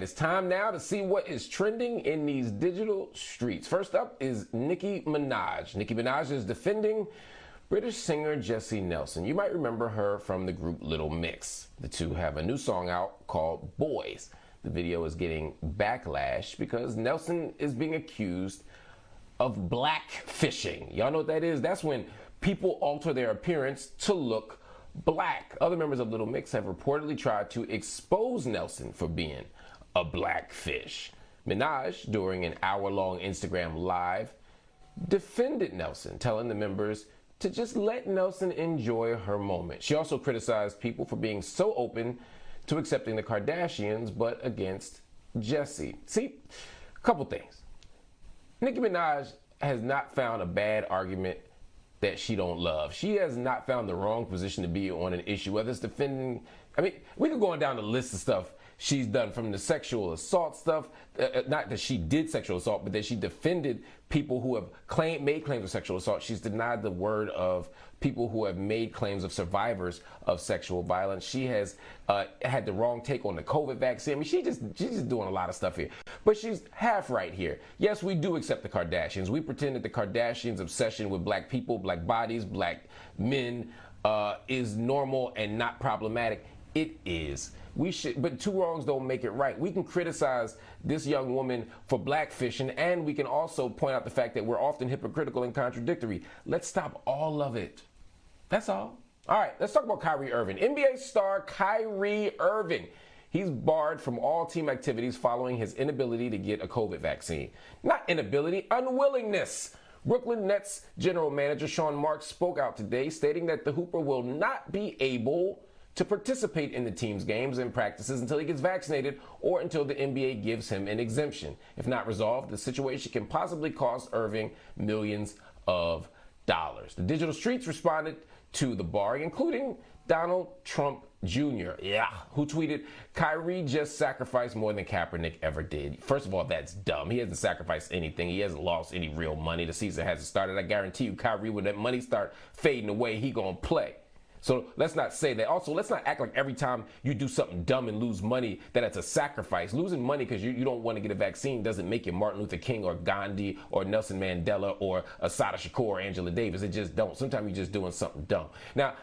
It's time now to see what is trending in these digital streets. First up is Nicki Minaj. Nicki Minaj is defending British singer Jesy Nelson. You might remember her from the group Little Mix. The two have a new song out called Boys. The video is getting backlash because Nelson is being accused of blackfishing. Y'all know what that is? That's when people alter their appearance to look black. Other members of Little Mix have reportedly tried to expose Nelson for being a blackfish. Minaj, during an hour-long Instagram live, defended Nelson, telling the members to just let Nelson enjoy her moment. She also criticized people for being so open to accepting the Kardashians, but against Jesy. See, a couple things. Nicki Minaj has not found a bad argument that she don't love. She has not found the wrong position to be on an issue, whether it's defending, we could go on down the list of stuff she's done, from the sexual assault stuff, not that she did sexual assault, but that she defended people who have made claims of sexual assault. She's denied the word of people who have made claims of survivors of sexual violence. She has had the wrong take on the COVID vaccine. She's just doing a lot of stuff here. But she's half right here. Yes, we do accept the Kardashians. We pretend that the Kardashians' obsession with black people, black bodies, black men is normal and not problematic. It is. We should, but two wrongs don't make it right. We can criticize this young woman for blackfishing, and we can also point out the fact that we're often hypocritical and contradictory. Let's stop all of it. That's all. All right, let's talk about Kyrie Irving. NBA star Kyrie Irving. He's barred from all team activities following his inability to get a COVID vaccine. Not inability, unwillingness. Brooklyn Nets general manager Sean Marks spoke out today, stating that the Hooper will not be able to participate in the team's games and practices until he gets vaccinated or until the NBA gives him an exemption. If not resolved, the situation can possibly cost Irving millions of dollars. The digital streets responded to the bar, including Donald Trump Jr., who tweeted, "Kyrie just sacrificed more than Kaepernick ever did." First of all, that's dumb. He hasn't sacrificed anything. He hasn't lost any real money. The season hasn't started. I guarantee you, Kyrie, when that money start fading away, he gonna play. So let's not say that. Also, let's not act like every time you do something dumb and lose money that it's a sacrifice. Losing money because you don't want to get a vaccine doesn't make you Martin Luther King or Gandhi or Nelson Mandela or Assata Shakur or Angela Davis. It just don't. Sometimes you're just doing something dumb. Now,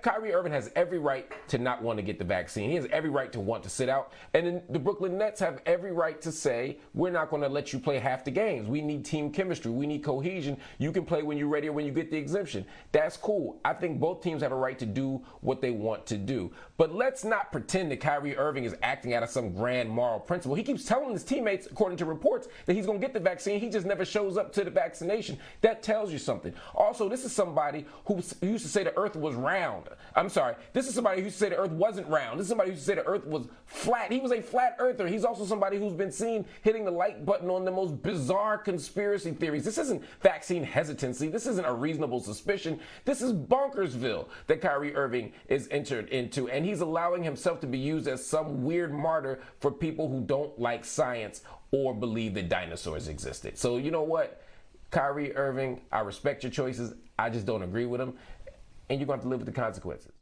Kyrie Irving has every right to not want to get the vaccine. He has every right to want to sit out. And then the Brooklyn Nets have every right to say, we're not going to let you play half the games. We need team chemistry. We need cohesion. You can play when you're ready or when you get the exemption. That's cool. I think both teams have a right to do what they want to do. But let's not pretend that Kyrie Irving is acting out of some grand moral principle. He keeps telling his teammates, according to reports, that he's going to get the vaccine. He just never shows up to the vaccination. That tells you something. Also, this is somebody who used to say the earth was round. I'm sorry. This is somebody who used to say the earth wasn't round. This is somebody who used to say the earth was flat. He was a flat earther. He's also somebody who's been seen hitting the like button on the most bizarre conspiracy theories. This isn't vaccine hesitancy. This isn't a reasonable suspicion. This is Bonkersville that Kyrie Irving is entered into, and he's allowing himself to be used as some weird martyr for people who don't like science or believe that dinosaurs existed. So you know what, Kyrie Irving, I respect your choices. I just don't agree with them, and you're going to have to live with the consequences.